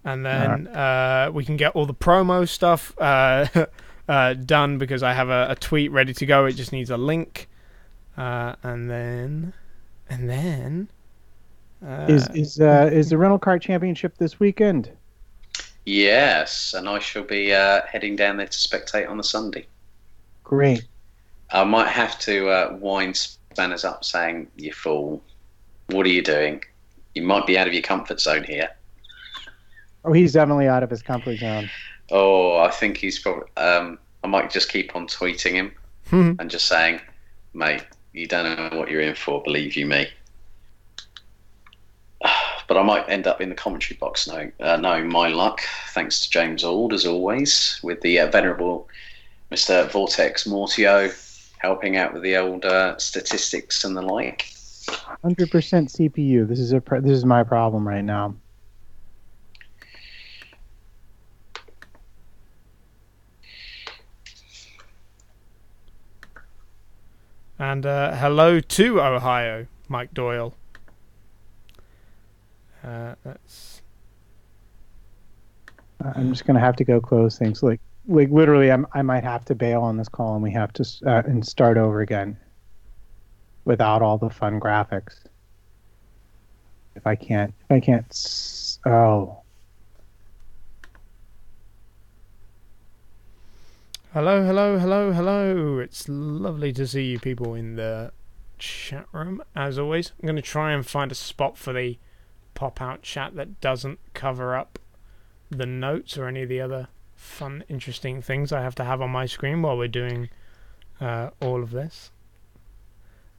and then we can get all the promo stuff done because I have a tweet ready to go. It just needs a link, and then is the rental car championship this weekend? Yes, and I shall be heading down there to spectate on the Sunday. Great. I might have to wind Spanners up saying, "You fool, what are you doing? You might be out of your comfort zone here." Oh, he's definitely out of his comfort zone. Oh, I think he's probably... I might just keep on tweeting him and just saying, "Mate, you don't know what you're in for, believe you me." But I might end up in the commentary box knowing my luck, thanks to James Ald, as always, with the venerable Mr. Vortex Mortio helping out with the old statistics and the like. 100% CPU. This is my problem right now. And hello to Ohio, Mike Doyle. I'm just gonna have to go close things. Like literally, I might have to bail on this call, and we have to and start over again without all the fun graphics. If I can't. Oh. Hello. It's lovely to see you people in the chat room, as always. I'm going to try and find a spot for the pop-out chat that doesn't cover up the notes or any of the other fun, interesting things I have to have on my screen while we're doing all of this.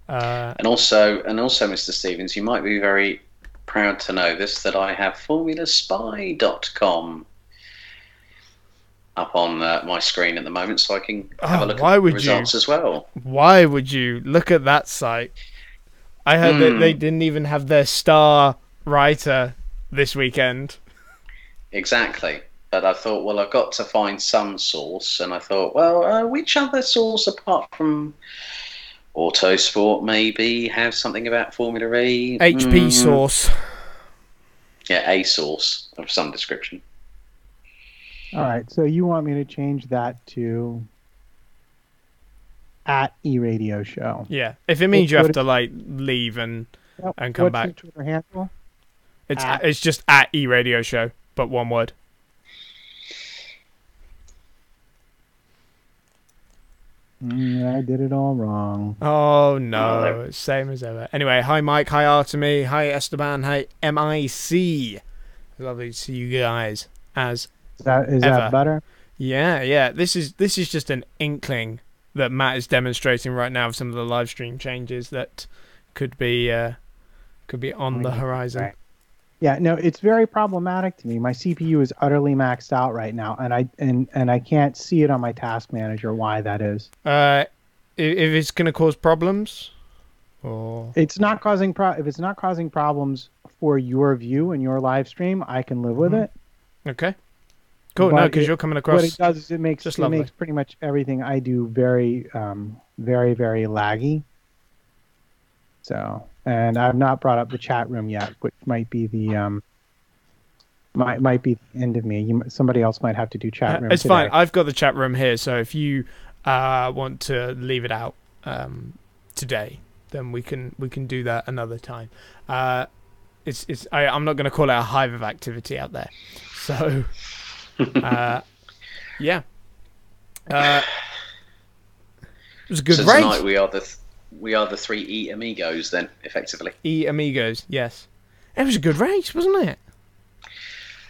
And also, Mr. Stevens, you might be very proud to know this, that I have formulaspy.com up on my screen at the moment, so I can have a look at the results as well. Why would you look at that site? I heard that they didn't even have their star writer this weekend. Exactly. But I thought, well, I've got to find some source, and I thought, well, which other source apart from Autosport maybe have something about Formula E? HP source. Yeah, a source of some description. All right, so you want me to change that to at eRadio Show? Yeah, if it means you have to leave and come back. What's your Twitter handle? It's just at eRadio Show, but one word. I did it all wrong. Oh no, same as ever. Anyway, hi Mike, hi Artemy, hi Esteban, hi MIC. Lovely to see you guys as. Is that better? Yeah. This is just an inkling that Matt is demonstrating right now of some of the live stream changes that could be on the horizon. Right. Yeah, no, it's very problematic to me. My CPU is utterly maxed out right now, and I can't see it on my task manager why that is. If it's going to cause problems, or it's not causing if it's not causing problems for your view and your live stream, I can live with it. Okay. Cool. No, because you're coming across. What it does is it makes pretty much everything I do very, very, very laggy. So, and I've not brought up the chat room yet, which might be the might be the end of me. Somebody else might have to do chat room. It's today. fine. I've got the chat room here, so if you want to leave it out today, then we can do that another time. I'm not going to call it a hive of activity out there. So. Yeah. It was a good race. Tonight we are the three E amigos then, effectively. E amigos, yes. It was a good race, wasn't it?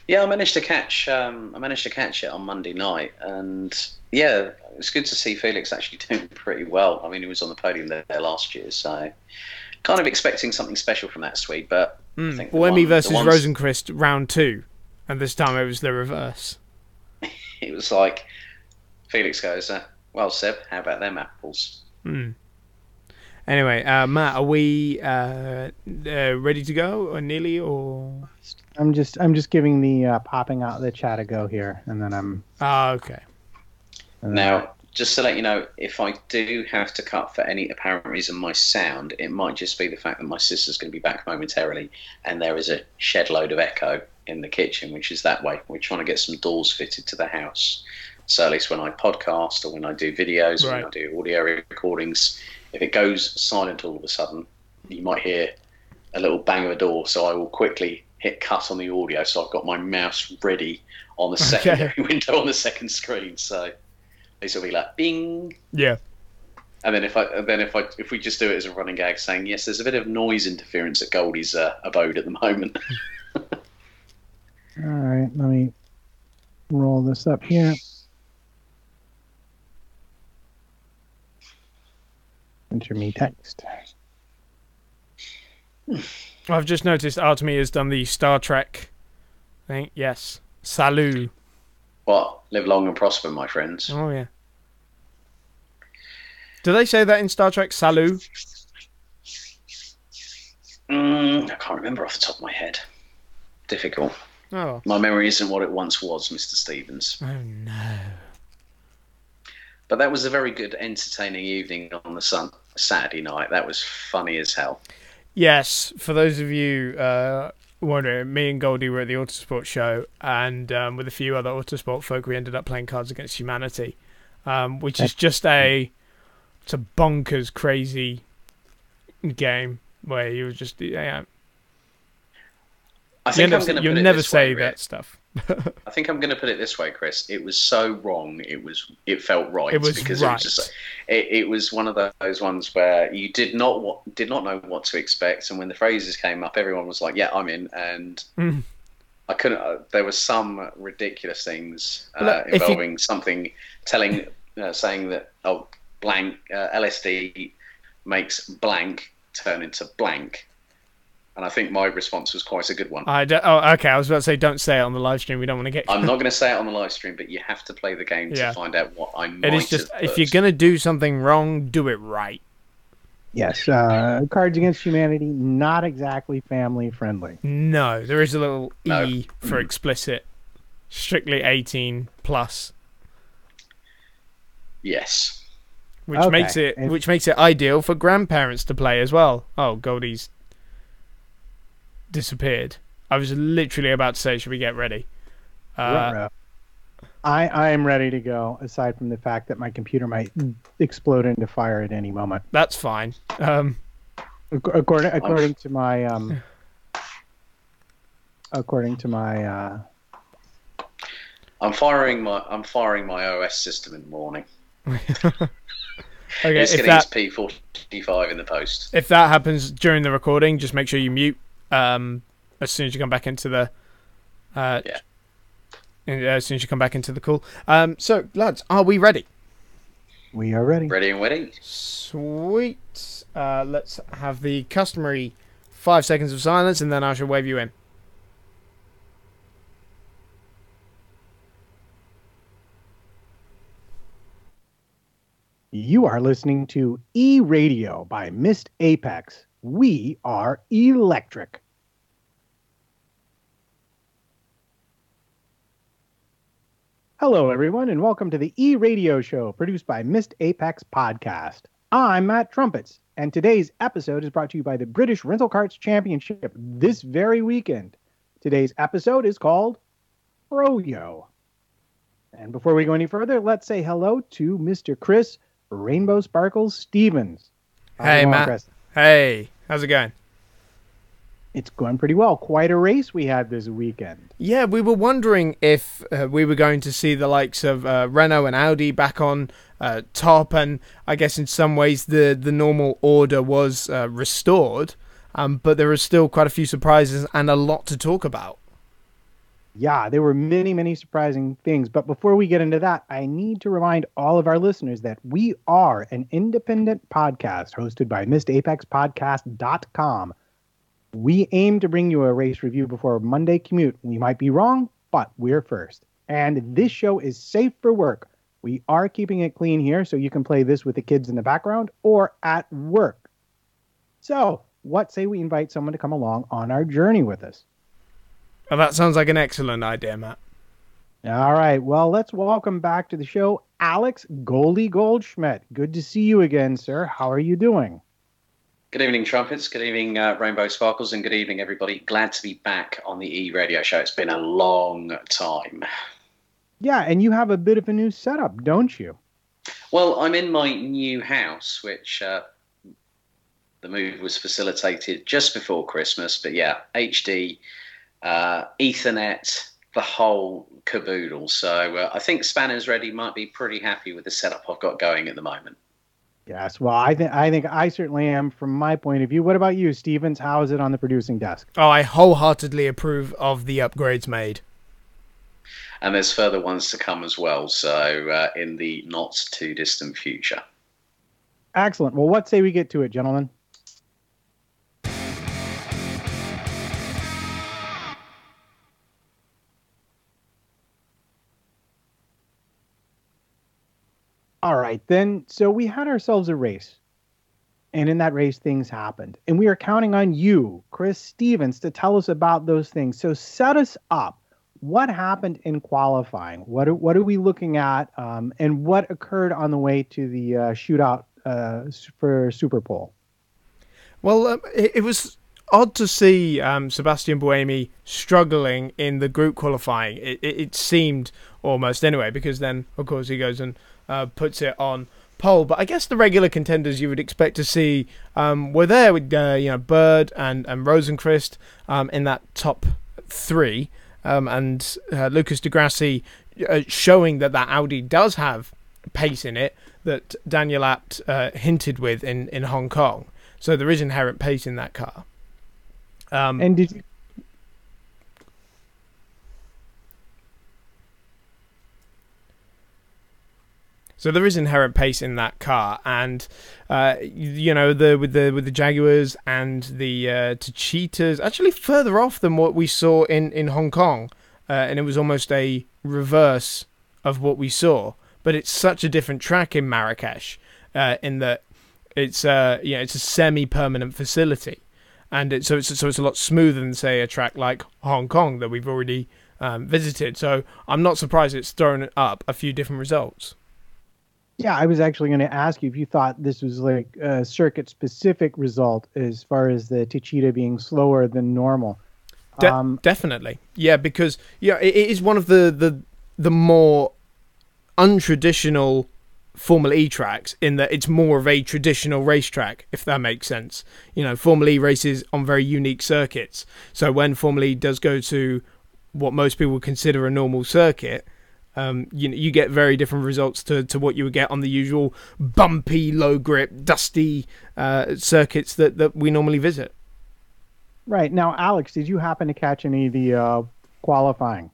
Yeah, I managed to catch it on Monday night, and yeah, it's good to see Felix actually doing pretty well. I mean, he was on the podium there last year, so kind of expecting something special from that Swede, but I think Boemi versus Rosenqvist round 2. And this time it was the reverse. It was like, Felix goes, well, Seb, how about them apples? Anyway, Matt, are we ready to go, or nearly, or? I'm just giving the popping out the chat a go here, and then I'm. Okay. Now, just to let you know, if I do have to cut for any apparent reason my sound, it might just be the fact that my sister's going to be back momentarily, and there is a shed load of echo. in the kitchen, which is that way. We're trying to get some doors fitted to the house. So at least when I podcast or when I do videos or when I do audio recordings, if it goes silent all of a sudden, you might hear a little bang of a door. So I will quickly hit cut on the audio. So I've got my mouse ready on the secondary window on the second screen. So this will be like bing. Yeah. And then if we just do it as a running gag, saying yes, there's a bit of noise interference at Goldie's abode at the moment. All right, let me roll this up here. Enter me text. I've just noticed Artemy has done the Star Trek thing. Yes. Salut. What? Live long and prosper, my friends. Oh, yeah. Do they say that in Star Trek? Salut? I can't remember off the top of my head. Difficult. Oh. My memory isn't what it once was, Mr. Stevens. Oh, no. But that was a very good, entertaining evening on the Saturday night. That was funny as hell. Yes, for those of you wondering, me and Goldie were at the Autosport show, and with a few other Autosport folk, we ended up playing Cards Against Humanity, which is just it's a bonkers, crazy game where you just I think you'll never say that stuff. I think I'm going to put it this way, Chris. It was so wrong. It felt right. It was because right. It was just it was one of those ones where you did not know what to expect, and when the phrases came up, everyone was like, "Yeah, I'm in." And I couldn't. There were some ridiculous things involving something saying that blank LSD makes blank turn into blank. And I think my response was quite a good one. Okay. I was about to say, don't say it on the live stream. We don't want to get. I'm not going to say it on the live stream, but you have to play the game to find out what I might. It is just if you're going to do something wrong, do it right. Yes, Cards Against Humanity, not exactly family friendly. No, there is a little E for explicit, strictly 18 plus. Yes. Which makes it ideal for grandparents to play as well. Oh, Goldie's disappeared. I was literally about to say, should we get ready? I am ready to go, aside from the fact that my computer might explode into fire at any moment. That's fine. According to my I'm firing my OS system in the morning. Okay, it's getting its P45 in the post. If that happens during the recording, just make sure you mute as soon as you come back into the as soon as you come back into the call. So, lads, are we ready? We are ready. Ready and waiting. Sweet. Let's have the customary 5 seconds of silence, and then I shall wave you in. You are listening to eRadio by Mist Apex. We are electric. Hello, everyone, and welcome to the eRadio show produced by Mist Apex Podcast. I'm Matt Trumpets, and today's episode is brought to you by the British Rental Karts Championship this very weekend. Today's episode is called Froyo. And before we go any further, let's say hello to Mr. Chris Rainbow Sparkles Stevens. Hey, Matt. Chris? Hey, how's it going? It's going pretty well. Quite a race we had this weekend. Yeah, we were wondering if we were going to see the likes of Renault and Audi back on top, and I guess in some ways the normal order was restored, but there are still quite a few surprises and a lot to talk about. Yeah, there were many, many surprising things. But before we get into that, I need to remind all of our listeners that we are an independent podcast hosted by MistApexPodcast.com. We aim to bring you a race review before a Monday commute. We might be wrong, but we're first. And this show is safe for work. We are keeping it clean here, so you can play this with the kids in the background or at work. So, what say we invite someone to come along on our journey with us? Well, that sounds like an excellent idea, Matt. All right. Well, let's welcome back to the show Alex Goldie Goldschmidt. Good to see you again, sir. How are you doing? Good evening, Trumpets. Good evening, Rainbow Sparkles, and good evening, everybody. Glad to be back on the eRadio show. It's been a long time. Yeah, and you have a bit of a new setup, don't you? Well, I'm in my new house, which the move was facilitated just before Christmas. But yeah, HD, Ethernet, the whole caboodle. So I think Spanners Ready might be pretty happy with the setup I've got going at the moment. Yes, well, I think I certainly am from my point of view. What about you, Stevens? How is it on the producing desk? Oh, I wholeheartedly approve of the upgrades made. And there's further ones to come as well, so in the not too distant future. Excellent. Well, what say we get to it, gentlemen? All right, then. So we had ourselves a race. And in that race, things happened. And we are counting on you, Chris Stevens, to tell us about those things. So set us up. What happened in qualifying? What are we looking at? And what occurred on the way to the shootout for Super Pole? Well, it was odd to see Sebastian Buemi struggling in the group qualifying. It seemed almost anyway, because then, of course, he goes and puts it on pole. But I guess the regular contenders you would expect to see were there with Bird and Rosenqvist in that top three, and Lucas di Grassi showing that Audi does have pace in it that Daniel Abt hinted with in Hong Kong. So there is inherent pace in that car. And did you? So there is inherent pace in that car, and with the Jaguars and the Techeetahs actually further off than what we saw in Hong Kong, and it was almost a reverse of what we saw. But it's such a different track in Marrakesh, in that it's a semi-permanent facility, and so it's a lot smoother than, say, a track like Hong Kong that we've already visited. So I'm not surprised it's thrown up a few different results. Yeah, I was actually going to ask you if you thought this was like a circuit-specific result as far as the Techeetah being slower than normal. Definitely, yeah, because it is one of the more untraditional Formula E tracks in that it's more of a traditional racetrack, if that makes sense. Formula E races on very unique circuits. So when Formula E does go to what most people would consider a normal circuit, you get very different results to what you would get on the usual bumpy, low grip, dusty circuits that we normally visit. Right. Now, Alex, did you happen to catch any of the qualifying?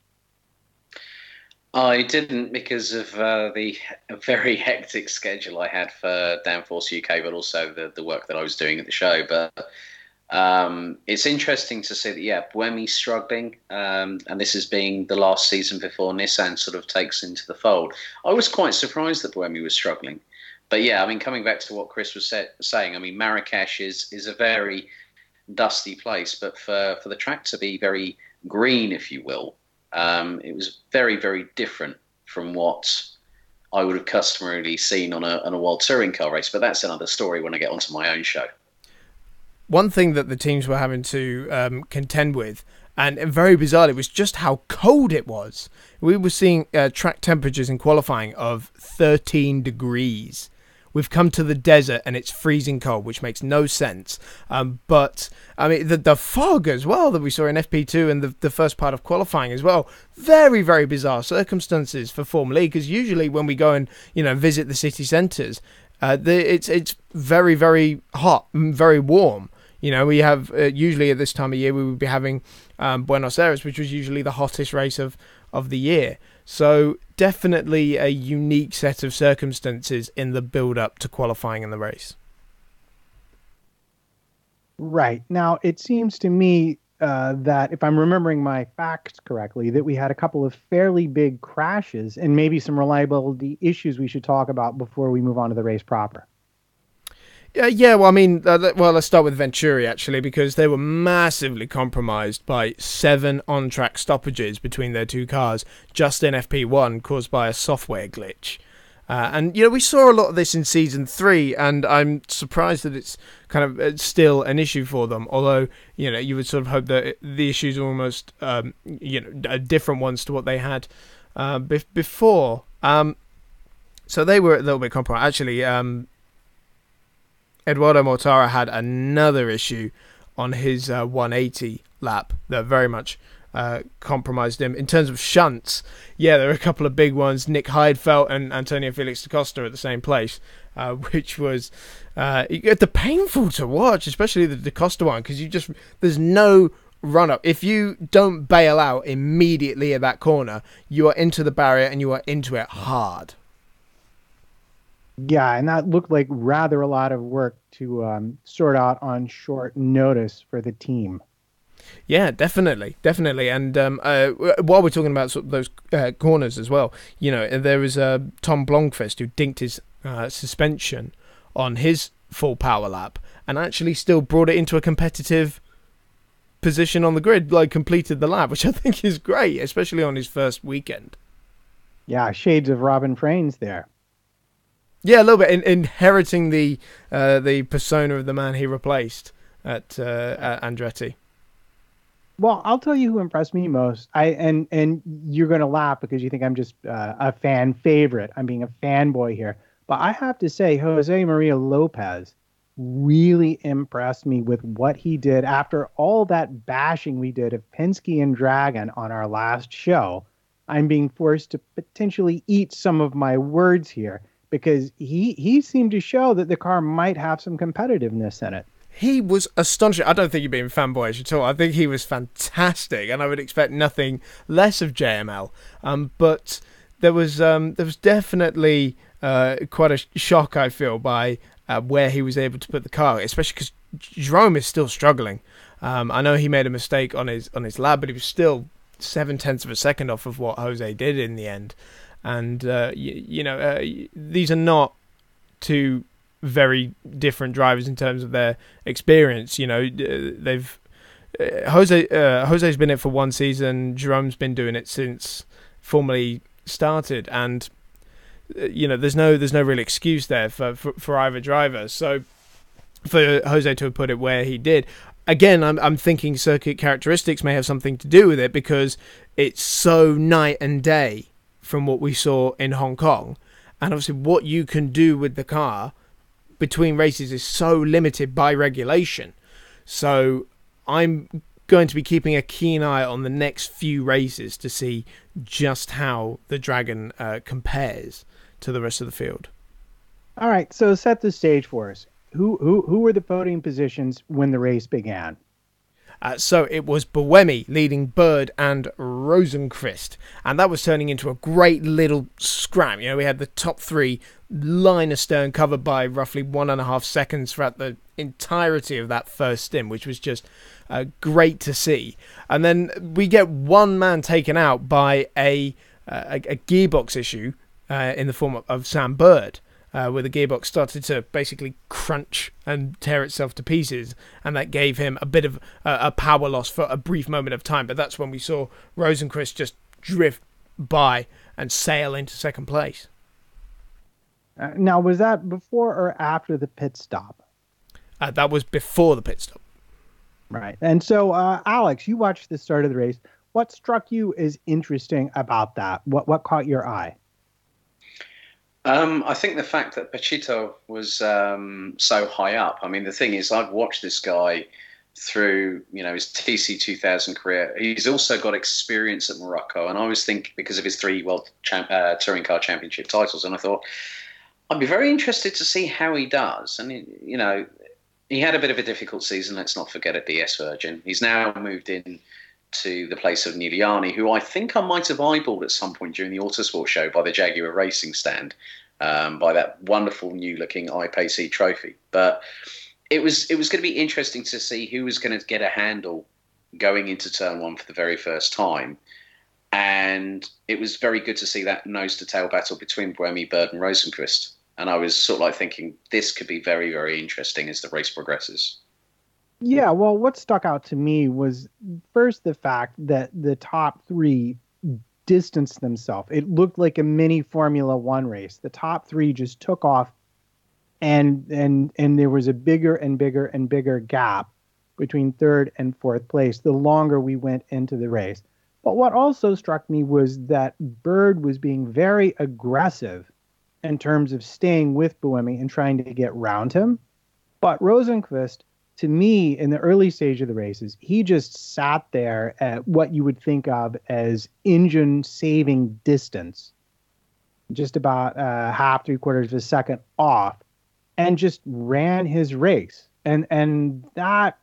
I didn't, because of the very hectic schedule I had for Downforce UK, but also the work that I was doing at the show. But it's interesting to see that, Buemi's struggling, and this is being the last season before Nissan sort of takes into the fold. I was quite surprised that Buemi was struggling. But coming back to what Chris was saying, Marrakesh is a very dusty place, but for the track to be very green, if you will, it was very, very different from what I would have customarily seen on a World Touring Car race. But that's another story when I get onto my own show. One thing that the teams were having to contend with, and very bizarrely, was just how cold it was. We were seeing track temperatures in qualifying of 13 degrees. We've come to the desert and it's freezing cold, which makes no sense. But the fog as well that we saw in FP2 and the first part of qualifying as well. Very, very bizarre circumstances for Formula E, because usually when we go and visit the city centres, it's very, very hot, very warm. We have usually at this time of year we would be having Buenos Aires, which was usually the hottest race of the year. So definitely a unique set of circumstances in the build-up to qualifying in the race. Right. Now, it seems to me that, if I'm remembering my facts correctly, that we had a couple of fairly big crashes and maybe some reliability issues we should talk about before we move on to the race proper. Yeah, well, let's start with Venturi, actually, because they were massively compromised by 7 on-track stoppages between their two cars just in FP1 caused by a software glitch. And, you know, we saw a lot of this in Season 3, and I'm surprised that it's kind of still an issue for them. Although, you know, you would sort of hope that the issues are almost, you know, different ones to what they had before. So they were a little bit compromised. Actually, Eduardo Mortara had another issue on his 180 lap that very much compromised him. In terms of shunts, yeah, there are a couple of big ones. Nick Heidfeld and Antonio Felix da Costa at the same place, which was the painful to watch, especially the da Costa one, because there's no run up. If you don't bail out immediately at that corner, you are into the barrier and you are into it hard. Yeah, and that looked like rather a lot of work to sort out on short notice for the team. Yeah, definitely. And while we're talking about sort of those corners as well, you know, there was Tom Blomqvist who dinked his suspension on his full power lap and actually still brought it into a competitive position on the grid, like completed the lap, which I think is great, especially on his first weekend. Yeah, shades of Robin Frains there. Yeah, a little bit, inheriting the persona of the man he replaced at Andretti. Well, I'll tell you who impressed me most. And you're going to laugh because you think I'm just a fan favorite. I'm being a fanboy here. But I have to say, Jose Maria Lopez really impressed me with what he did after all that bashing we did of Penske and Dragon on our last show. I'm being forced to potentially eat some of my words here because he seemed to show that the car might have some competitiveness in it. He was astonishing. I don't think you're being fanboyish at all. I think he was fantastic, and I would expect nothing less of JML. But there was definitely quite a shock, I feel, by where he was able to put the car, especially because Jerome is still struggling. I know he made a mistake on his lab, but he was still 0.7 of a second off of what Jose did in the end. And these are not two very different drivers in terms of their experience. You know, Jose's been in it for one season. Jerome's been doing it since formally started, and you know, there's no real excuse there for either driver. So for Jose to have put it where he did, again, I'm thinking circuit characteristics may have something to do with it because it's so night and day from what we saw in Hong Kong, and obviously what you can do with the car between races is so limited by regulation. So I'm going to be keeping a keen eye on the next few races to see just how the Dragon compares to the rest of the field. All right, so set the stage for us. Who were the podium positions when the race began? So it was Buemi leading Bird and Rosenqvist, and that was turning into a great little scram. You know, we had the top three line astern covered by roughly 1.5 seconds throughout the entirety of that first stint, which was just great to see. And then we get one man taken out by a gearbox issue in the form of Sam Bird, where the gearbox started to basically crunch and tear itself to pieces, and that gave him a bit of a power loss for a brief moment of time. But that's when we saw Rosenqvist just drift by and sail into second place. Now, was that before or after the pit stop? That was before the pit stop. Right. And so, Alex, you watched the start of the race. What struck you as interesting about that? What caught your eye? I think the fact that Pachito was so high up. I mean, the thing is, I've watched this guy through, you know, his TC 2000 career. He's also got experience at Morocco, and I always think because of his 3 World Touring Car Championship titles, and I thought I'd be very interested to see how he does. And you know, he had a bit of a difficult season. Let's not forget at DS Virgin. He's now moved in to the place of Niliani, who I think I might have eyeballed at some point during the Autosport show by the Jaguar Racing stand, by that wonderful new-looking iPace trophy. But it was going to be interesting to see who was going to get a handle going into Turn 1 for the very first time. And it was very good to see that nose-to-tail battle between Buemi, Bird and Rosenqvist. And I was sort of like thinking this could be very, very interesting as the race progresses. Yeah, well, what stuck out to me was first the fact that the top three distanced themselves. It looked like a mini Formula One race. The top three just took off, and there was a bigger and bigger and bigger gap between third and fourth place the longer we went into the race. But what also struck me was that Bird was being very aggressive in terms of staying with Buemi and trying to get round him. But Rosenqvist, to me, in the early stage of the races, he just sat there at what you would think of as engine-saving distance, just about half, 3/4 of a second off, and just ran his race. And that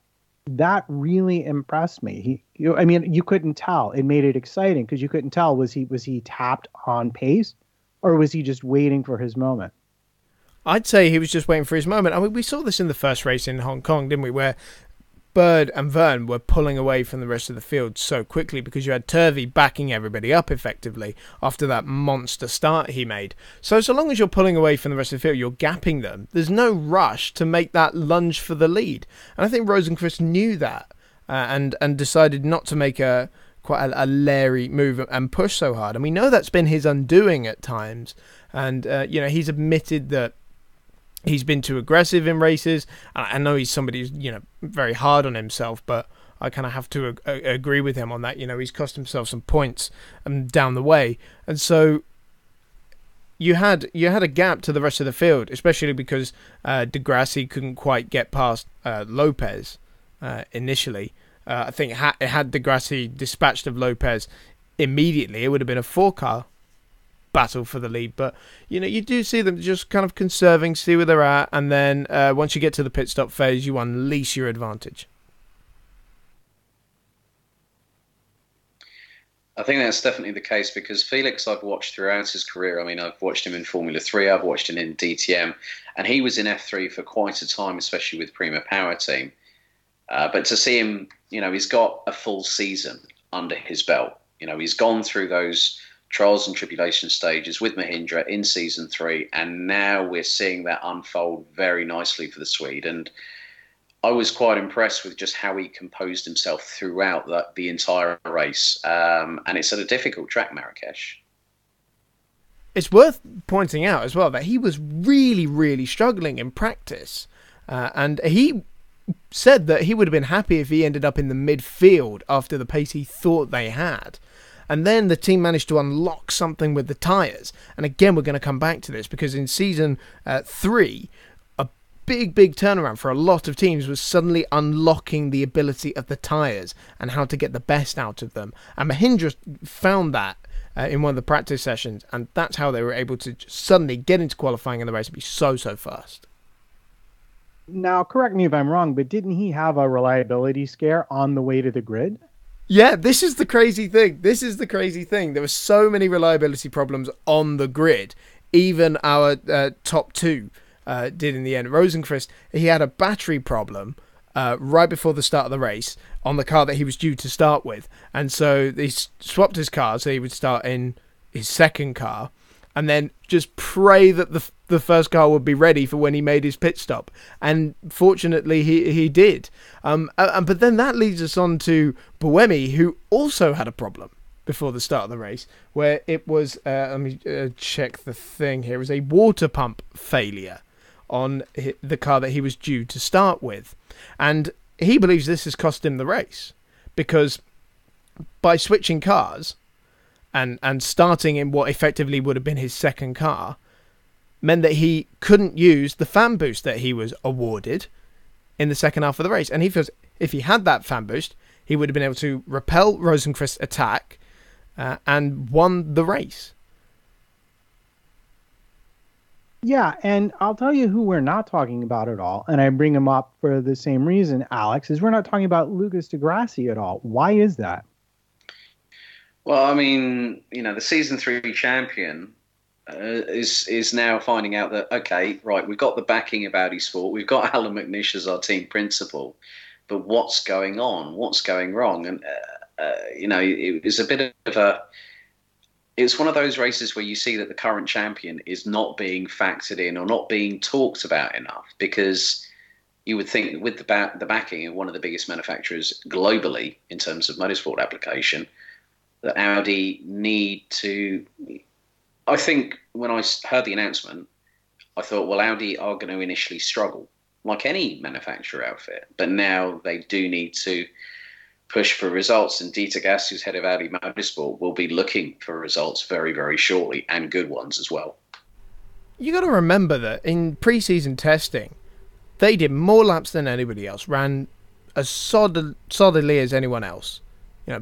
really impressed me. You couldn't tell. It made it exciting because you couldn't tell, was he tapped on pace, or was he just waiting for his moment? I'd say he was just waiting for his moment. I mean, we saw this in the first race in Hong Kong, didn't we? Where Bird and Verne were pulling away from the rest of the field so quickly because you had Turvey backing everybody up effectively after that monster start he made. So long as you're pulling away from the rest of the field, you're gapping them. There's no rush to make that lunge for the lead. And I think Rosenqvist knew that and decided not to make quite a leery move and push so hard. And we know that's been his undoing at times. And, he's admitted that he's been too aggressive in races. I know he's somebody who's, very hard on himself, but I kind of have to agree with him on that. He's cost himself some points down the way. And so you had a gap to the rest of the field, especially because De Grassi couldn't quite get past Lopez initially. I think had De Grassi dispatched of Lopez immediately, it would have been a 4-car battle for the lead. But you do see them just kind of conserving, see where they're at, and then once you get to the pit stop phase, you unleash your advantage. I think that's definitely the case because Felix I've watched throughout his career. I mean, I've watched him in Formula 3, I've watched him in DTM, and he was in F3 for quite a time, especially with Prima Power Team. But to see him, he's got a full season under his belt. He's gone through those trials and tribulation stages with Mahindra in season 3, and now we're seeing that unfold very nicely for the Swede. And I was quite impressed with just how he composed himself throughout the entire race. And it's at a difficult track, Marrakesh. It's worth pointing out as well that he was really, really struggling in practice. And he said that he would have been happy if he ended up in the midfield after the pace he thought they had. And then the team managed to unlock something with the tyres. And again, we're going to come back to this because in season 3, a big turnaround for a lot of teams was suddenly unlocking the ability of the tyres and how to get the best out of them. And Mahindra found that in one of the practice sessions. And that's how they were able to suddenly get into qualifying in the race and be so fast. Now, correct me if I'm wrong, but didn't he have a reliability scare on the way to the grid? Yeah, this is the crazy thing. There were so many reliability problems on the grid. Even our top two did in the end. Rosenqvist, he had a battery problem right before the start of the race on the car that he was due to start with. And so they swapped his car so he would start in his second car and then just pray that the first car would be ready for when he made his pit stop. And fortunately, he did. But then that leads us on to Buemi, who also had a problem before the start of the race, where it was, let me check the thing here, it was a water pump failure on the car that he was due to start with. And he believes this has cost him the race, because by switching cars and starting in what effectively would have been his second car, meant that he couldn't use the fan boost that he was awarded in the second half of the race. And he feels if he had that fan boost, he would have been able to repel Rosenqvist's attack and won the race. Yeah, and I'll tell you who we're not talking about at all, and I bring him up for the same reason, Alex, is we're not talking about Lucas de Grassi at all. Why is that? Well, I mean, the season 3 champion is now finding out that, okay, right, we've got the backing of Audi Sport, we've got Alan McNish as our team principal, but what's going on? What's going wrong? And, it was a bit of it's one of those races where you see that the current champion is not being factored in or not being talked about enough, because you would think that with the backing of one of the biggest manufacturers globally in terms of motorsport application, that Audi need to. I think when I heard the announcement, I thought, well, Audi are going to initially struggle, like any manufacturer outfit, but now they do need to push for results. And Dieter Gass, who's head of Audi Motorsport, will be looking for results very, very shortly, and good ones as well. You got to remember that in pre-season testing, they did more laps than anybody else, ran as solidly as anyone else.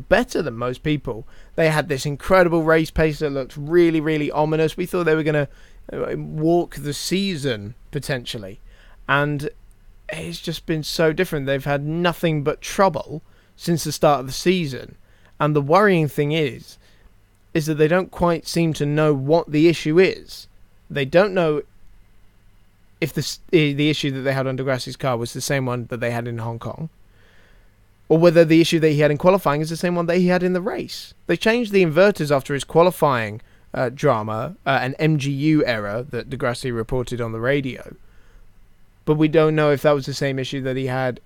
Better than most people. They had this incredible race pace that looked really, really ominous. We thought they were going to walk the season, potentially. And it's just been so different. They've had nothing but trouble since the start of the season. And the worrying thing is that they don't quite seem to know what the issue is. They don't know if the issue that they had on Degrassi's car was the same one that they had in Hong Kong, or whether the issue that he had in qualifying is the same one that he had in the race. They changed the inverters after his qualifying drama, an MGU error that Degrassi reported on the radio. But we don't know if that was the same issue that he had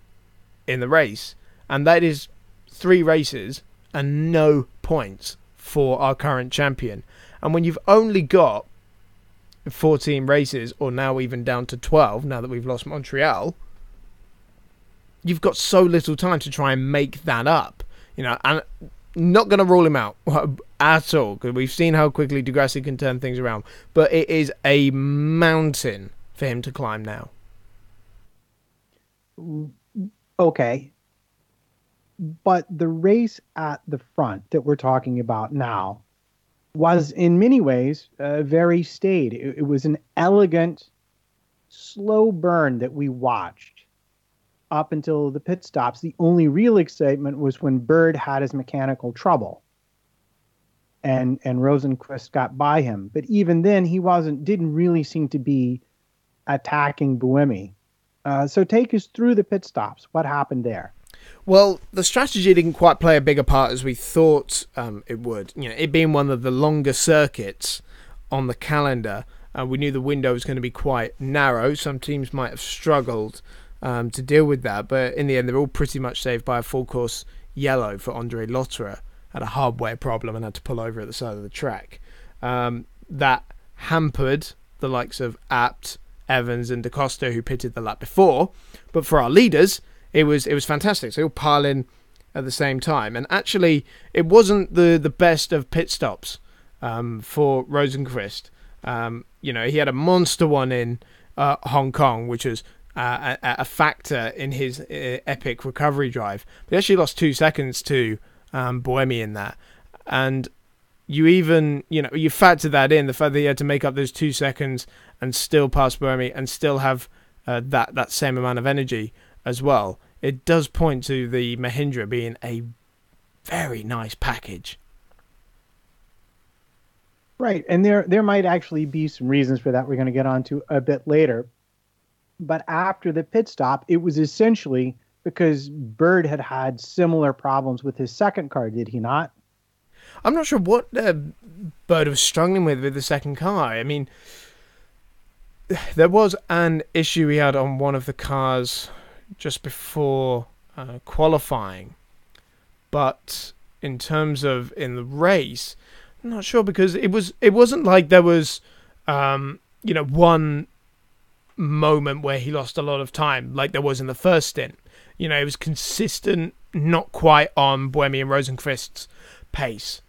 in the race. And that is 3 races and no points for our current champion. And when you've only got 14 races, or now even down to 12, now that we've lost Montreal, you've got so little time to try and make that up. And not going to rule him out at all, because we've seen how quickly Degrassi can turn things around. But it is a mountain for him to climb now. Okay. But the race at the front that we're talking about now was in many ways very staid. It was an elegant, slow burn that we watched up until the pit stops. The only real excitement was when Bird had his mechanical trouble and Rosenqvist got by him. But even then, he didn't really seem to be attacking Buemi. So take us through the pit stops. What happened there? Well, the strategy didn't quite play a bigger part as we thought it would. It being one of the longer circuits on the calendar, we knew the window was going to be quite narrow. Some teams might have struggled to deal with that, but in the end, they're all pretty much saved by a full course yellow for Andre Lotterer. Had a hardware problem and had to pull over at the side of the track. That hampered the likes of Abt, Evans, and Da Costa, who pitted the lap before. But for our leaders, it was fantastic. So they all pile in at the same time. And actually, it wasn't the best of pit stops for Rosenqvist. He had a monster one in Hong Kong, which was a factor in his epic recovery drive. But he actually lost 2 seconds to Buemi in that. And you even, you factor that in, the fact that he had to make up those 2 seconds and still pass Buemi and still have that same amount of energy as well. It does point to the Mahindra being a very nice package. Right, and there might actually be some reasons for that we're going to get onto a bit later. But after the pit stop, it was essentially because Bird had similar problems with his second car, did he not? I'm not sure what Bird was struggling with the second car. I mean, there was an issue he had on one of the cars just before qualifying. But in terms of in the race, I'm not sure, because it wasn't like there was one moment where he lost a lot of time like there was in the first stint. It was consistent, not quite on Buemi and Rosenqvist's pace.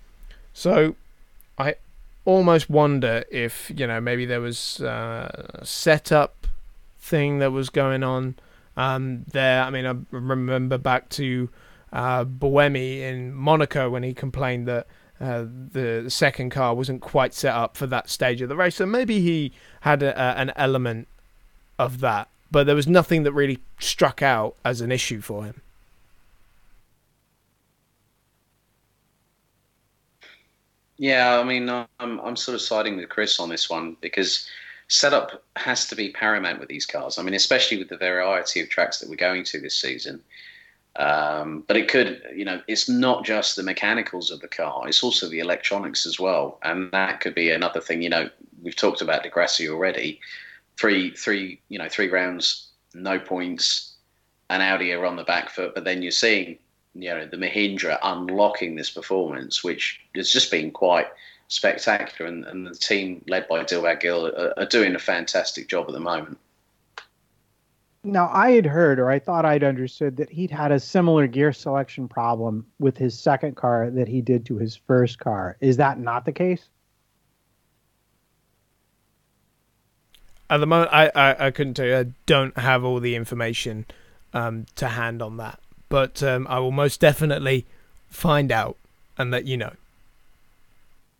So I almost wonder if maybe there was a setup thing that was going on there. I mean, I remember back to Buemi in Monaco when he complained that the second car wasn't quite set up for that stage of the race. So maybe he had an element of that, but there was nothing that really struck out as an issue for him. Yeah, I mean, I'm sort of siding with Chris on this one, because setup has to be paramount with these cars. I mean, especially with the variety of tracks that we're going to this season. But it could, it's not just the mechanicals of the car; it's also the electronics as well, and that could be another thing. We've talked about Degrassi already. Three rounds, no points, and Audi are on the back foot. But then you're seeing the Mahindra unlocking this performance, which has just been quite spectacular. And the team led by Dilbagh Gill are doing a fantastic job at the moment. Now, I had heard, or I thought I'd understood, that he'd had a similar gear selection problem with his second car that he did to his first car. Is that not the case? At the moment, I couldn't tell you. I don't have all the information to hand on that. But I will most definitely find out and let you know.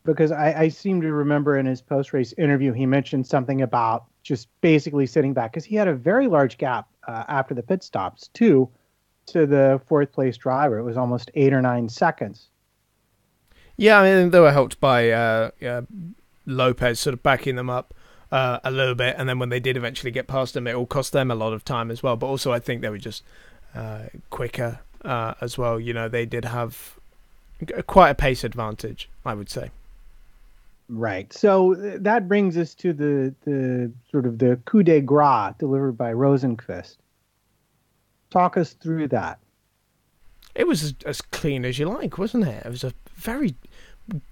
Because I seem to remember in his post-race interview, he mentioned something about just basically sitting back, because he had a very large gap after the pit stops, too, to the fourth place driver. It was almost 8 or 9 seconds. Yeah, I mean, they were helped by Lopez sort of backing them up a little bit, and then when they did eventually get past them, it all cost them a lot of time as well. But also, I think they were just quicker as well. They did have quite a pace advantage, I would say. Right. So that brings us to the sort of the coup de grace delivered by Rosenqvist. Talk us through that. It was as clean as you like, wasn't it? It was a very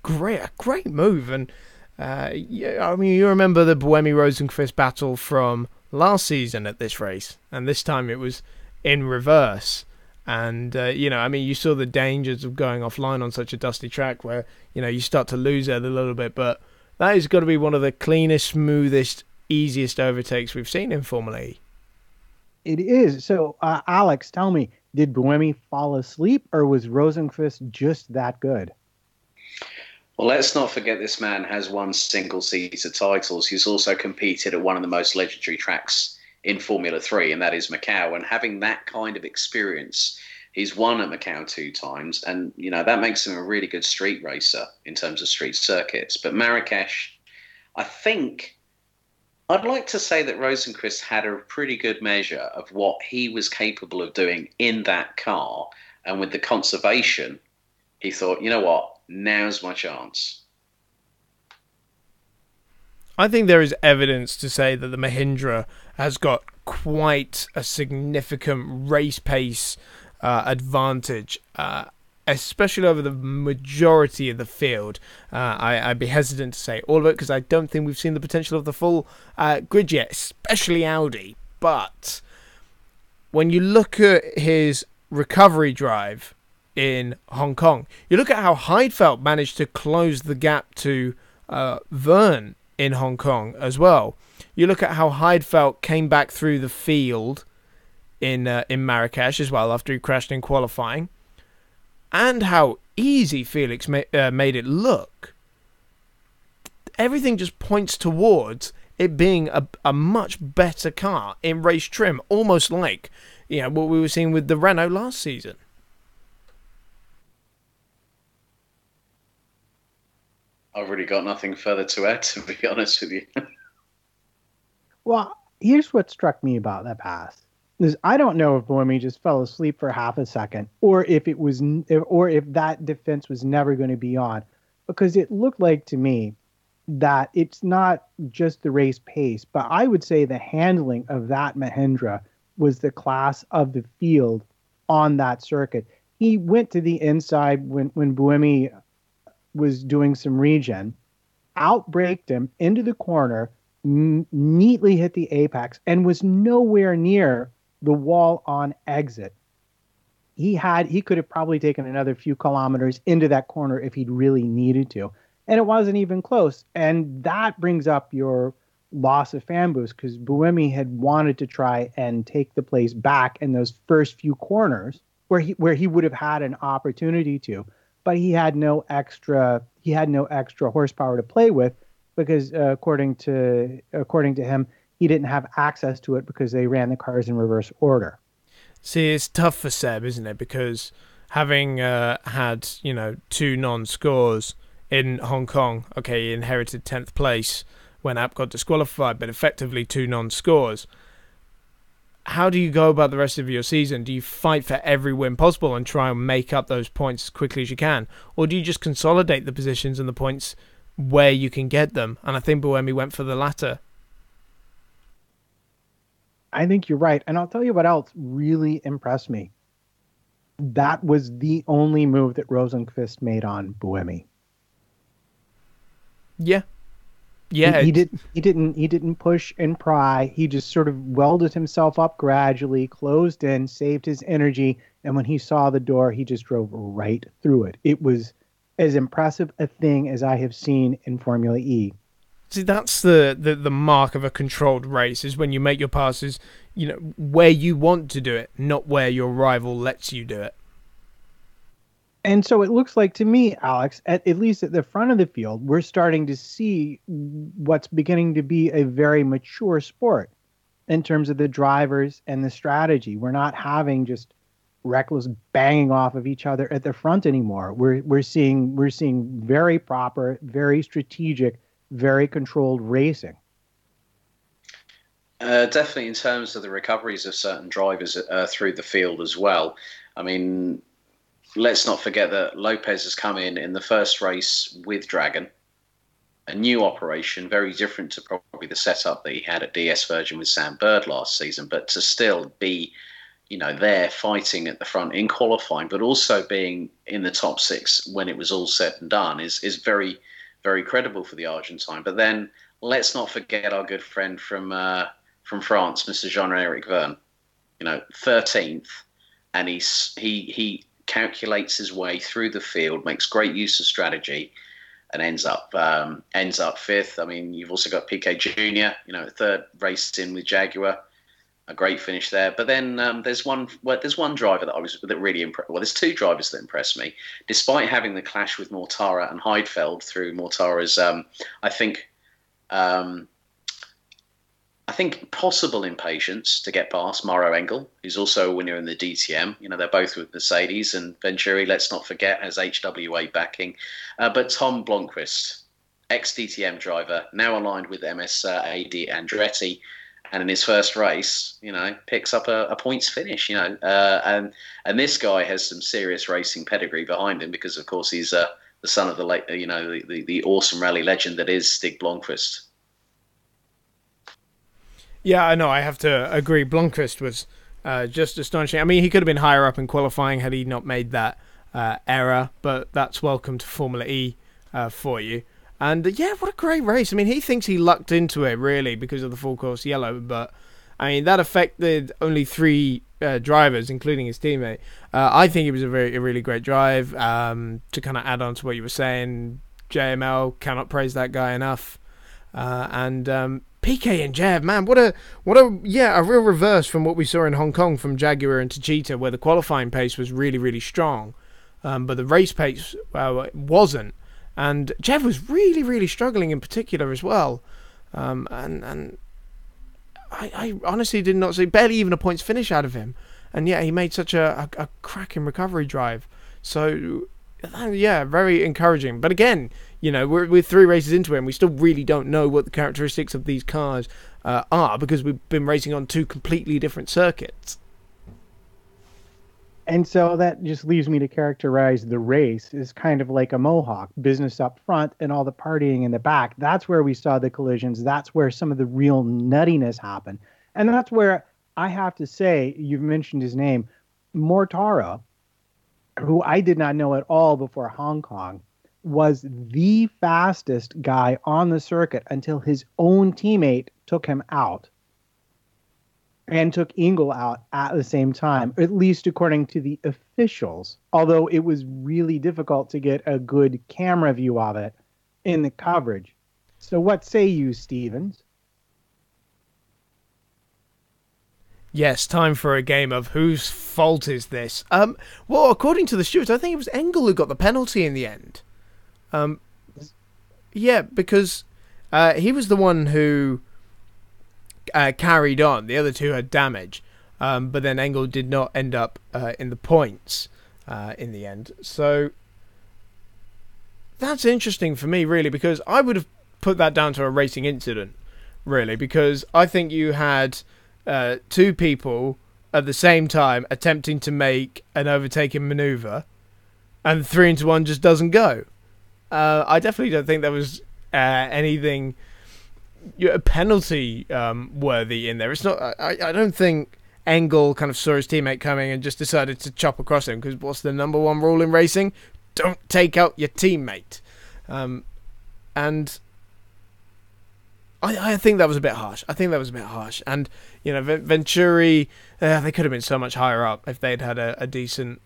great move. And I mean, you remember the Buemi-Rosenqvist battle from last season at this race, and this time it was in reverse. And, I mean, you saw the dangers of going offline on such a dusty track where, you start to lose it a little bit. But that has got to be one of the cleanest, smoothest, easiest overtakes we've seen in Formula E. It is. So, Alex, tell me, did Buemi fall asleep, or was Rosenqvist just that good? Well, let's not forget this man has won single-seater titles. He's also competed at one of the most legendary tracks in Formula 3, and that is Macau. And having that kind of experience, he's won at Macau 2 times, and that makes him a really good street racer in terms of street circuits. But Marrakesh, I think I'd like to say that Rosenqvist had a pretty good measure of what he was capable of doing in that car, and with the conservation, he thought, you know what, now's my chance. I think there is evidence to say that the Mahindra has got quite a significant race pace advantage, especially over the majority of the field. I'd be hesitant to say all of it because I don't think we've seen the potential of the full grid yet, especially Audi. But when you look at his recovery drive in Hong Kong, you look at how Heidfeld managed to close the gap to Verne in Hong Kong as well. You look at how Heidfeld came back through the field in Marrakesh as well after he crashed in qualifying, and how easy Felix made it look. Everything just points towards it being a much better car in race trim, almost like what we were seeing with the Renault last season. I've really got nothing further to add, to be honest with you. Well, here's what struck me about that pass. I don't know if Buemi just fell asleep for half a second, or if that defense was never going to be on, because it looked like to me that it's not just the race pace, but I would say the handling of that Mahindra was the class of the field on that circuit. He went to the inside when Buemi was doing some regen, outbraked him into the corner, neatly hit the apex, and was nowhere near the wall on exit. He could have probably taken another few kilometers into that corner if he'd really needed to, and it wasn't even close. And that brings up your loss of fan boost, because Buemi had wanted to try and take the place back in those first few corners where he would have had an opportunity to. But he had no extra horsepower to play with, because according to him, he didn't have access to it because they ran the cars in reverse order. See, it's tough for Seb, isn't it? Because having had 2 non-scores in Hong Kong, okay, he inherited 10th place when App got disqualified, but effectively 2 non-scores. How do you go about the rest of your season? Do you fight for every win possible and try and make up those points as quickly as you can? Or do you just consolidate the positions and the points where you can get them? And I think Buemi went for the latter. I think you're right. And I'll tell you what else really impressed me. that was the only move that Rosenqvist made on Buemi. Yeah. Yeah. He didn't push and pry. He just sort of welded himself up gradually, closed in, saved his energy, and when he saw the door, he just drove right through it. It was as impressive a thing as I have seen in Formula E. See, that's the mark of a controlled race, is when you make your passes, where you want to do it, not where your rival lets you do it. And so it looks like to me, Alex, at least at the front of the field, we're starting to see what's beginning to be a very mature sport in terms of the drivers and the strategy. We're not having just reckless banging off of each other at the front anymore. We're seeing very proper, very strategic, very controlled racing. Definitely in terms of the recoveries of certain drivers through the field as well. I mean, let's not forget that Lopez has come in the first race with Dragon, a new operation, very different to probably the setup that he had at DS Virgin with Sam Bird last season, but to still be, there fighting at the front in qualifying, but also being in the top six when it was all said and done is very, very credible for the Argentine. But then let's not forget our good friend from France, Mr. Jean-Eric Verne, 13th, and he calculates his way through the field, makes great use of strategy, and ends up fifth. I mean, you've also got Piquet Jr., third race in with Jaguar, a great finish there. But then there's one driver that really impressed. Well, there's two drivers that impressed me, despite having the clash with Mortara and Heidfeld through Mortara's, I think possible impatience to get past Mauro Engel, who's also a winner in the DTM. They're both with Mercedes, and Venturi, let's not forget, has HWA backing. But Tom Blomqvist, ex-DTM driver, now aligned with MS-AD Andretti, and in his first race, picks up a points finish. And this guy has some serious racing pedigree behind him because, of course, he's the son of the awesome rally legend that is Stig Blomqvist. Yeah, I know. I have to agree. Blomqvist was just astonishing. I mean, he could have been higher up in qualifying had he not made that error, but that's welcome to Formula E for you. And yeah, what a great race. I mean, he thinks he lucked into it, really, because of the full course yellow, but I mean, that affected only 3 drivers, including his teammate. I think it was a really great drive. To kind of add on to what you were saying, JML, cannot praise that guy enough. And PK and Jeb, man, what a real reverse from what we saw in Hong Kong from Jaguar and Techeetah, where the qualifying pace was really, really strong, but the race pace wasn't. And Jeb was really, really struggling in particular as well. And I honestly did not see barely even a points finish out of him. And yeah, he made such a cracking recovery drive. So yeah, very encouraging. But again, we're 3 races into it and we still really don't know what the characteristics of these cars are, because we've been racing on 2 completely different circuits. And so that just leaves me to characterize the race as kind of like a mohawk, business up front and all the partying in the back. That's where we saw the collisions. That's where some of the real nuttiness happened. And that's where I have to say, you've mentioned his name, Mortara, who I did not know at all before Hong Kong, was the fastest guy on the circuit until his own teammate took him out and took Engel out at the same time, at least according to the officials, although it was really difficult to get a good camera view of it in the coverage. So what say you, Stevens? Yes, time for a game of whose fault is this? Well, according to the stewards, I think it was Engel who got the penalty in the end. Yeah, because he was the one who carried on. The other 2 had damage, but then Engel did not end up in the points in the end. So that's interesting for me, really, because I would have put that down to a racing incident, really, because I think you had 2 people at the same time attempting to make an overtaking maneuver, and 3 into 1 just doesn't go. I definitely don't think there was anything penalty worthy in there. It's not. I don't think Engel kind of saw his teammate coming and just decided to chop across him, because what's the number one rule in racing? Don't take out your teammate. And I think that was a bit harsh. And, you know, Venturi, they could have been so much higher up if they'd had a decent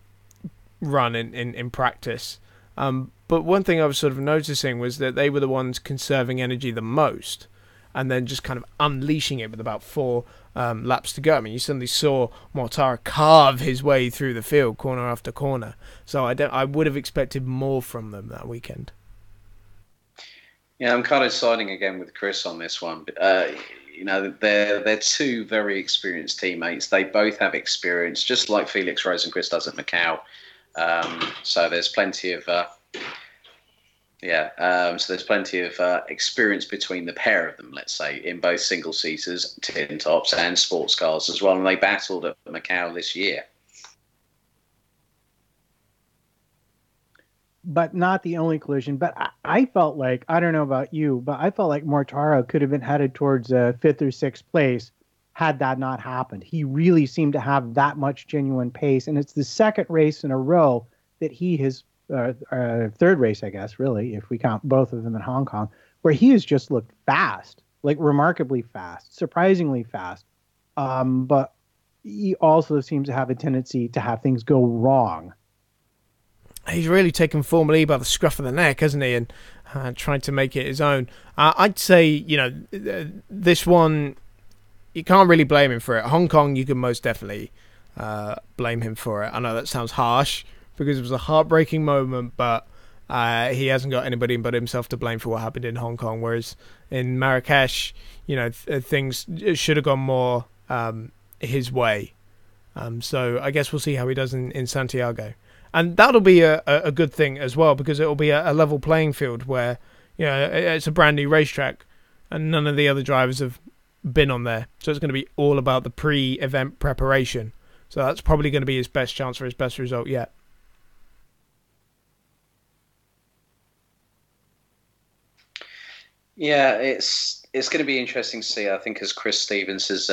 run in practice. But one thing I was sort of noticing was that they were the ones conserving energy the most, and then just kind of unleashing it with about 4 laps to go. I mean, you suddenly saw Mortara carve his way through the field, corner after corner. So I would have expected more from them that weekend. Yeah, I'm kind of siding again with Chris on this one. You know, they're 2 very experienced teammates. They both have experience, just like Felix Rosenqvist does at Macau. So there's plenty of experience between the pair of them, let's say, in both single-seaters, tin tops, and sports cars as well. And they battled at Macau this year. But not the only collision. But I felt like, I don't know about you, but I felt like Mortara could have been headed towards 5th or 6th place had that not happened. He really seemed to have that much genuine pace. And it's the 2nd race in a row that he has, 3rd race, I guess, really, if we count both of them in Hong Kong, where he has just looked fast, like remarkably fast, surprisingly fast. But he also seems to have a tendency to have things go wrong. He's really taken Formula E by the scruff of the neck, hasn't he? And tried to make it his own. I'd say, you know, this one, you can't really blame him for it. Hong Kong, you can most definitely blame him for it. I know that sounds harsh because it was a heartbreaking moment, but he hasn't got anybody but himself to blame for what happened in Hong Kong. Whereas in Marrakesh, you know, things should have gone more his way. So I guess we'll see how he does in Santiago. And that'll be a good thing as well, because it'll be a level playing field where, you know, it's a brand new racetrack and none of the other drivers have been on there. So it's going to be all about the pre-event preparation. So that's probably going to be his best chance for his best result yet. Yeah, it's going to be interesting to see. I think, as Chris Stevens has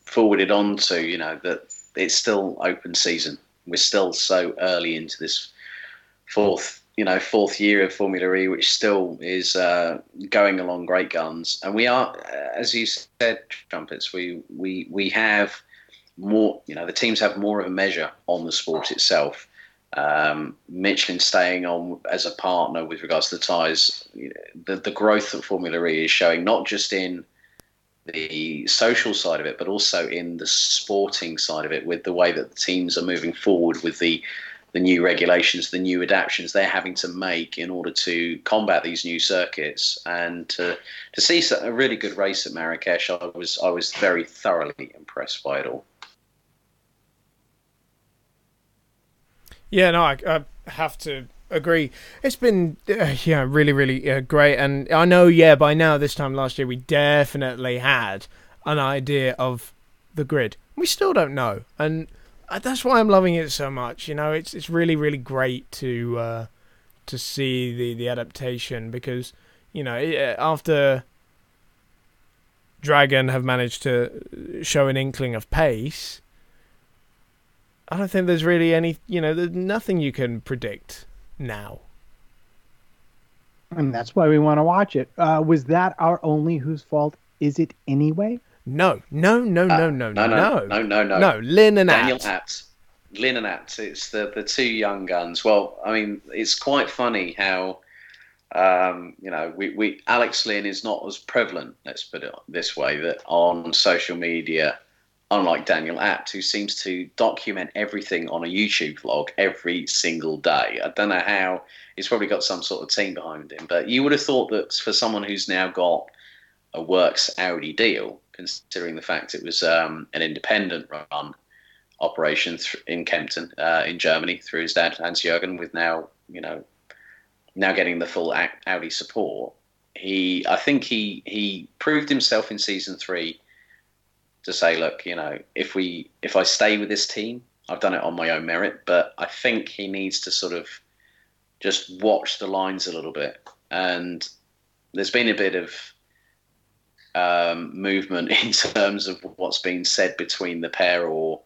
forwarded on to, you know, that it's still open season. We're still so early into this fourth year of Formula E, which still is going along great guns. And we are, as you said, Trumpets, we have more, you know, the teams have more of a measure on the sport itself. Michelin staying on as a partner with regards to the tyres. You know, the growth that Formula E is showing, not just in the social side of it, but also in the sporting side of it, with the way that the teams are moving forward with the new regulations, the new adaptations they're having to make in order to combat these new circuits. And to see a really good race at Marrakesh, I was very thoroughly impressed by it all. Yeah, no, I have to agree. It's been really, really great. And I know, by now, this time last year, we definitely had an idea of the grid. We still don't know, and that's why I'm loving it so much. You know, it's really, really great to see the adaptation, because, you know, after Dragon have managed to show an inkling of pace, I don't think there's really any, you know, there's nothing you can predict now. And that's why we want to watch it. Was that our only Whose Fault Is It Anyway? No. No. Lynn and Daniel Abt. Abt. Lynn and Abt. It's the 2 young guns. Well, I mean, it's quite funny how, you know, we Alex Lynn is not as prevalent, let's put it this way, that on social media, unlike Daniel Abt, who seems to document everything on a YouTube vlog every single day. I don't know how. He's probably got some sort of team behind him. But you would have thought that for someone who's now got a Works Audi deal, considering the fact it was an independent run operation in Kempten, in Germany, through his dad, Hans-Jürgen, with now getting the full Audi support, I think he proved himself in season 3 to say, look, you know, if I stay with this team, I've done it on my own merit, but I think he needs to sort of just watch the lines a little bit. And there's been a bit of movement in terms of what's being said between the pair, or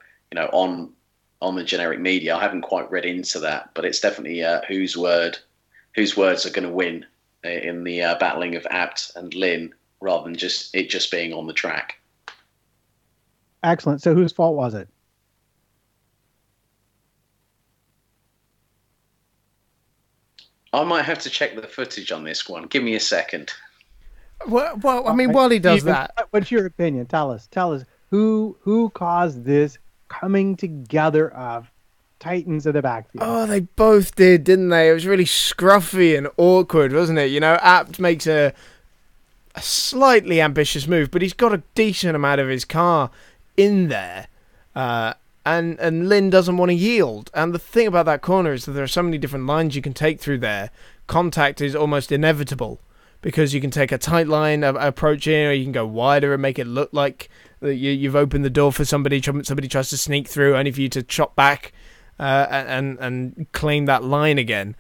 on the generic media. I haven't quite read into that, but it's definitely whose words are going to win in the battling of Abt and Lynn, rather than just being on the track. Excellent. So whose fault was it? I might have to check the footage on this one. Give me a second. Well, I mean, while he does that, what's your opinion? Tell us who caused this coming together of titans of the backfield. Oh, they both did, didn't they? It was really scruffy and awkward, wasn't it? Abt makes a slightly ambitious move, but he's got a decent amount of his car in there, and Lynn doesn't want to yield. And the thing about that corner is that there are so many different lines you can take through there. Contact is almost inevitable, because you can take a tight line approach in, or you can go wider and make it look like you've opened the door for somebody tries to sneak through, only for you to chop back and claim that line again.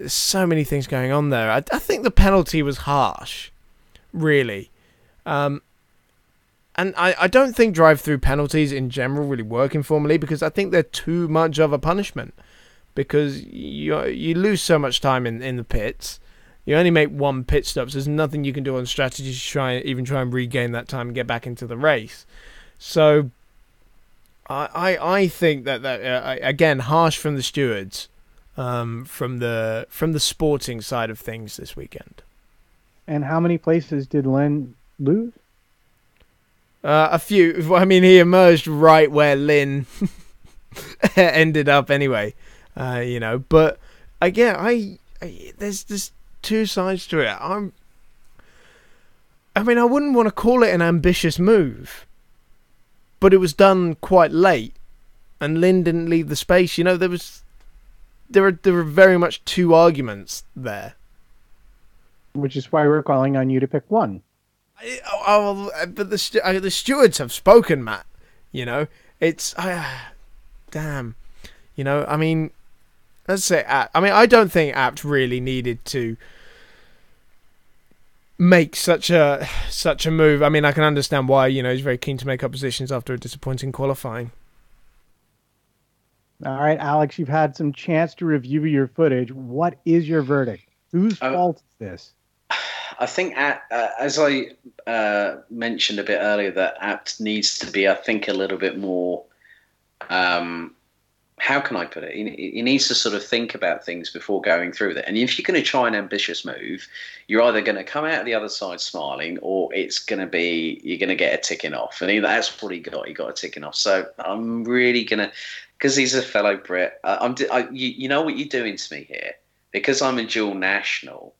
So many things going on there. I think the penalty was harsh, really. And I don't think drive-through penalties in general really work informally, because I think they're too much of a punishment, because you lose so much time in the pits. You only make one pit stop, so there's nothing you can do on strategy to try and regain that time and get back into the race. So I think that again, harsh from the stewards, from the sporting side of things this weekend. And how many places did Lynn lose? A few. I mean, he emerged right where Lynn ended up anyway. But again, there's two sides to it. I wouldn't want to call it an ambitious move, but it was done quite late, and Lynn didn't leave the space. There were very much two arguments there, which is why we're calling on you to pick one. But the stewards have spoken, Matt. It's damn. Let's say Abt. I don't think Abt really needed to make such a move. I can understand why. He's very keen to make up positions after a disappointing qualifying. All right, Alex, you've had some chance to review your footage. What is your verdict? Whose fault is this? I think, as I mentioned a bit earlier, that Abt needs to be, I think, a little bit more. How can I put it? He needs to sort of think about things before going through that. And if you're going to try an ambitious move, you're either going to come out of the other side smiling, or you're going to get a ticking off. And that's what he got. He got a ticking off. So I'm really going to, because he's a fellow Brit. You know what you're doing to me here, because I'm a dual national.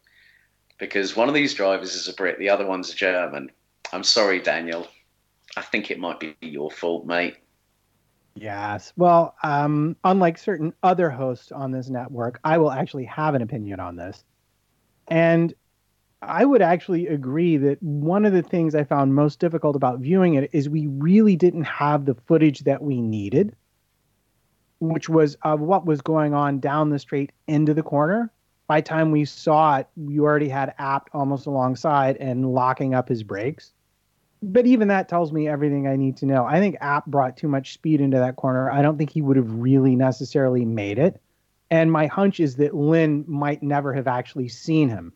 Because one of these drivers is a Brit, the other one's a German. I'm sorry, Daniel. I think it might be your fault, mate. Yes. Well, unlike certain other hosts on this network, I will actually have an opinion on this. And I would actually agree that one of the things I found most difficult about viewing it is we really didn't have the footage that we needed, which was of what was going on down the straight into the corner. By the time we saw it, you already had Abt almost alongside and locking up his brakes. But even that tells me everything I need to know. I think Abt brought too much speed into that corner. I don't think he would have really necessarily made it. And my hunch is that Lynn might never have actually seen him.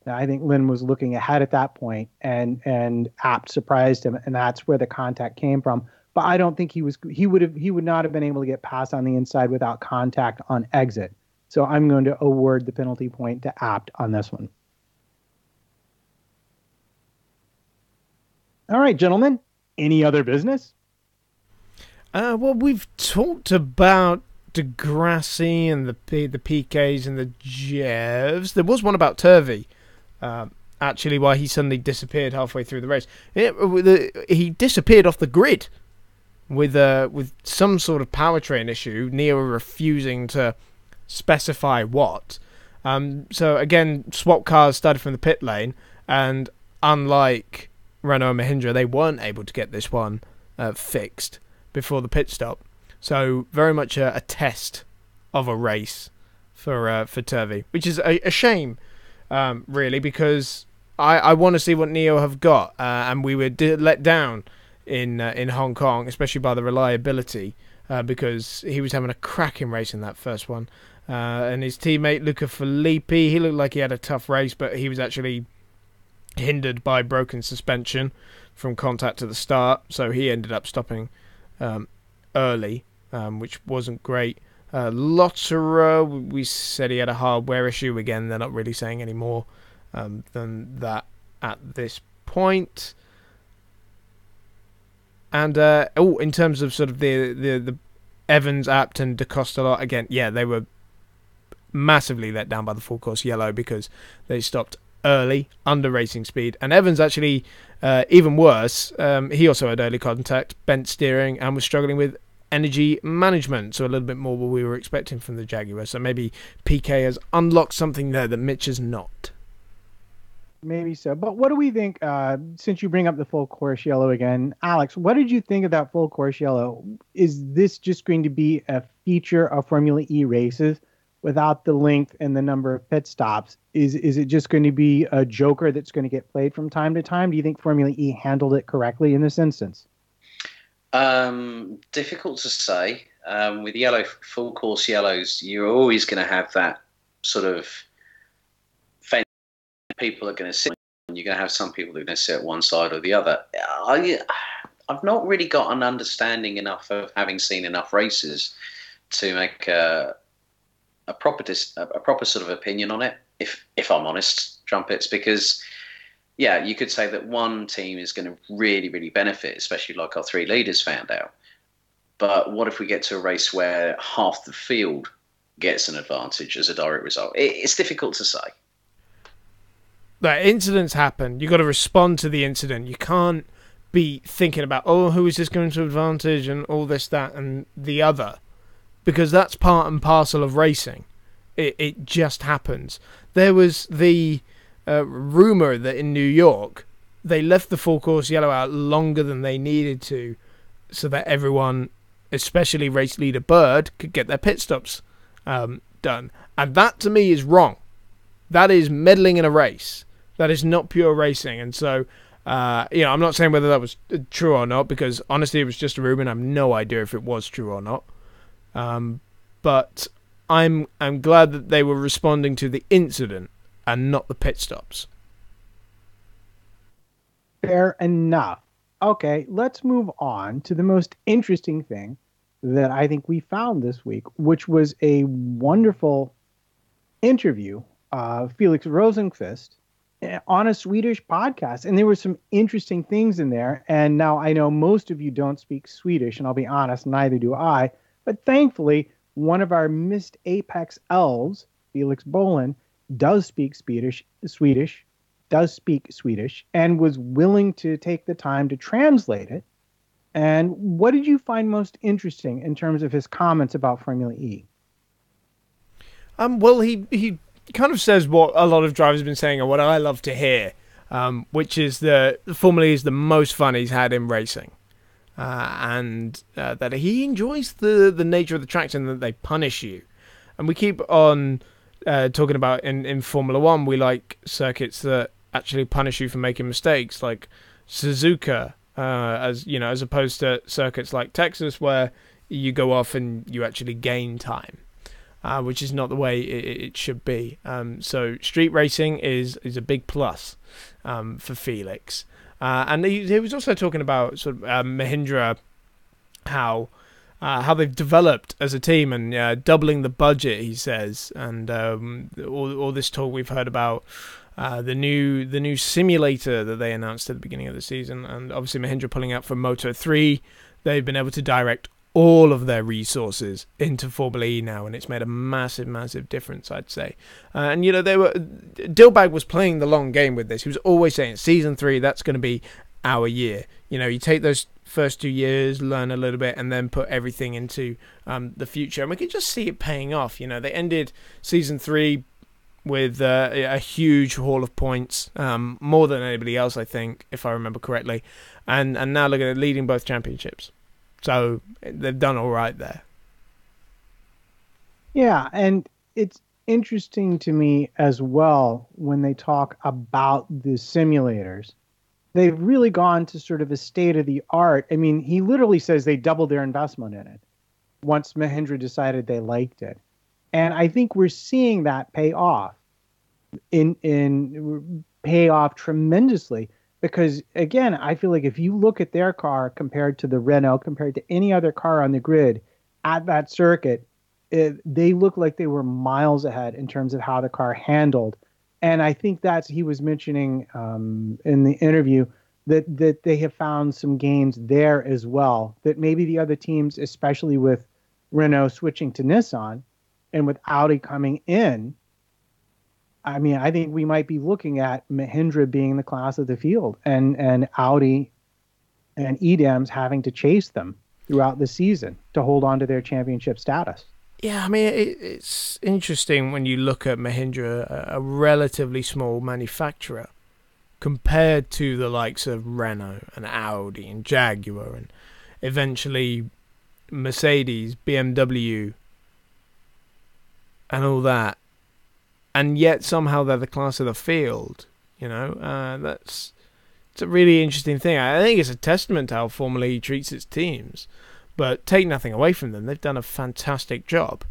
Now, I think Lynn was looking ahead at that point, and Abt surprised him, and that's where the contact came from. But I don't think he would not have been able to get past on the inside without contact on exit. So I'm going to award the penalty point to Abt on this one. All right, gentlemen. Any other business? Well, we've talked about Degrassi and the PKs and the Jevs. There was one about Turvey, actually, why he suddenly disappeared halfway through the race. He disappeared off the grid with some sort of powertrain issue. Neo refusing to specify what. So again, swap cars started from the pit lane, and unlike Renault and Mahindra, they weren't able to get this one fixed before the pit stop. So very much a test of a race for Turvey, which is a shame, really, because I want to see what Neo have got, and we were let down in Hong Kong, especially by the reliability, because he was having a cracking race in that first one, and his teammate Luca Filippi, he looked like he had a tough race, but he was actually hindered by broken suspension from contact at the start, so he ended up stopping early, which wasn't great. Lotterer, we said he had a hardware issue. Again, they're not really saying any more than that at this point. And in terms of sort of the Evans, Apt, and DaCosta lot, again, yeah, they were massively let down by the full course yellow because they stopped early, under racing speed. And Evans actually, even worse, he also had early contact, bent steering, and was struggling with energy management, so a little bit more what we were expecting from the Jaguar. So maybe PK has unlocked something there that Mitch has not. Maybe so. But what do we think, since you bring up the full course yellow again, Alex, what did you think of that full course yellow? Is this just going to be a feature of Formula E races without the length and the number of pit stops? Is it just going to be a joker that's going to get played from time to time? Do you think Formula E handled it correctly in this instance? Difficult to say. With yellow, full course yellows, you're always going to have that sort of fence. People are going to sit, and you're going to have some people who are going to sit at one side or the other. I've not really got an understanding enough of having seen enough races to make a proper sort of opinion on it. If I'm honest, Trumpets, because yeah, you could say that one team is going to really, really benefit, especially like our three leaders found out. But what if we get to a race where half the field gets an advantage as a direct result? It's difficult to say. Like, incidents happen. You've got to respond to the incident. You can't be thinking about, oh, who is this going to advantage and all this, that, and the other. Because that's part and parcel of racing. It just happens. There was the rumour that in New York, they left the full course yellow out longer than they needed to, so that everyone, especially race leader Bird, could get their pit stops done. And that, to me, is wrong. That is meddling in a race. That is not pure racing. And so, I'm not saying whether that was true or not, because honestly, it was just a rumour, and I have no idea if it was true or not. But I'm glad that they were responding to the incident and not the pit stops. Fair enough. Okay, let's move on to the most interesting thing that I think we found this week, which was a wonderful interview of Felix Rosenqvist on a Swedish podcast. And there were some interesting things in there. And now I know most of you don't speak Swedish, and I'll be honest, neither do I. But thankfully, one of our missed Apex elves, Felix Bolin, does speak Swedish, and was willing to take the time to translate it. And what did you find most interesting in terms of his comments about Formula E? Well, he kind of says what a lot of drivers have been saying, and what I love to hear, which is that Formula E is the most fun he's had in racing. And that he enjoys the nature of the tracks and that they punish you. And we keep on talking about in Formula 1, we like circuits that actually punish you for making mistakes, like Suzuka, as opposed to circuits like Texas, where you go off and you actually gain time, which is not the way it should be. So street racing is a big plus for Felix. And he was also talking about sort of Mahindra, how they've developed as a team and doubling the budget, he says, and all this talk we've heard about the new simulator that they announced at the beginning of the season, and obviously Mahindra pulling out from Moto3. They've been able to direct all of their resources into Formula E now, and it's made a massive difference, I'd say. And Dilbag was playing the long game with this. He was always saying, season 3, that's going to be our year. You take those first 2 years, learn a little bit, and then put everything into the future. And we can just see it paying off. They ended season 3 with a huge haul of points, more than anybody else, I think, if I remember correctly. And now look at it, leading both championships. So they've done all right there. Yeah, and it's interesting to me as well when they talk about the simulators. They've really gone to sort of a state of the art. I mean, he literally says they doubled their investment in it once Mahindra decided they liked it. And I think we're seeing that pay off pay off tremendously because again, I feel like if you look at their car compared to the Renault, compared to any other car on the grid at that circuit, they look like they were miles ahead in terms of how the car handled. And I think he was mentioning in the interview that they have found some gains there as well, that maybe the other teams, especially with Renault switching to Nissan and with Audi coming in, I mean, I think we might be looking at Mahindra being the class of the field and Audi and EDAMS having to chase them throughout the season to hold on to their championship status. Yeah, I mean, it's interesting when you look at Mahindra, a relatively small manufacturer, compared to the likes of Renault and Audi and Jaguar and eventually Mercedes, BMW, and all that. And yet somehow they're the class of the field, you know. It's a really interesting thing. I think it's a testament to how Formula E treats its teams. But take nothing away from them, they've done a fantastic job.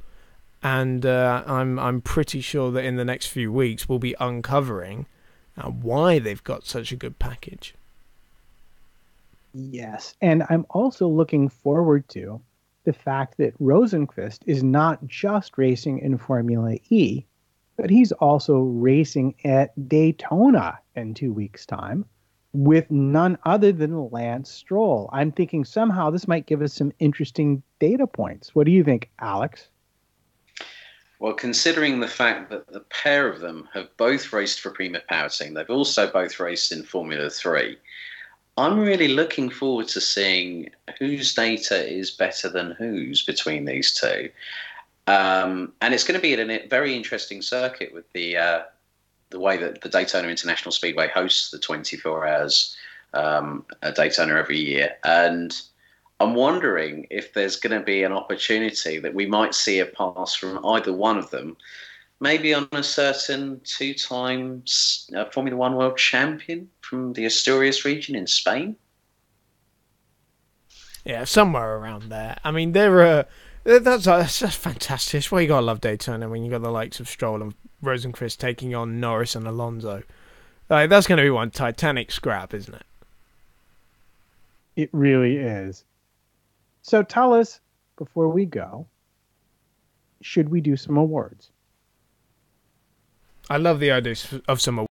And I'm pretty sure that in the next few weeks we'll be uncovering why they've got such a good package. Yes, and I'm also looking forward to the fact that Rosenqvist is not just racing in Formula E, but he's also racing at Daytona in 2 weeks' time with none other than Lance Stroll. I'm thinking somehow this might give us some interesting data points. What do you think, Alex? Well, considering the fact that the pair of them have both raced for Prima Power Team, they've also both raced in Formula 3, I'm really looking forward to seeing whose data is better than whose between these two. And it's going to be at a very interesting circuit with the way that the Daytona International Speedway hosts the 24 hours at Daytona every year. And I'm wondering if there's going to be an opportunity that we might see a pass from either one of them, maybe on a certain 2 times Formula One world champion from the Asturias region in Spain. Yeah, somewhere around there. I mean, that's just fantastic. That's why you gotta love Daytona when you got the likes of Stroll and Rosenqvist taking on Norris and Alonso. That's going to be one titanic scrap, isn't it? It really is. So tell us, before we go, should we do some awards? I love the idea of some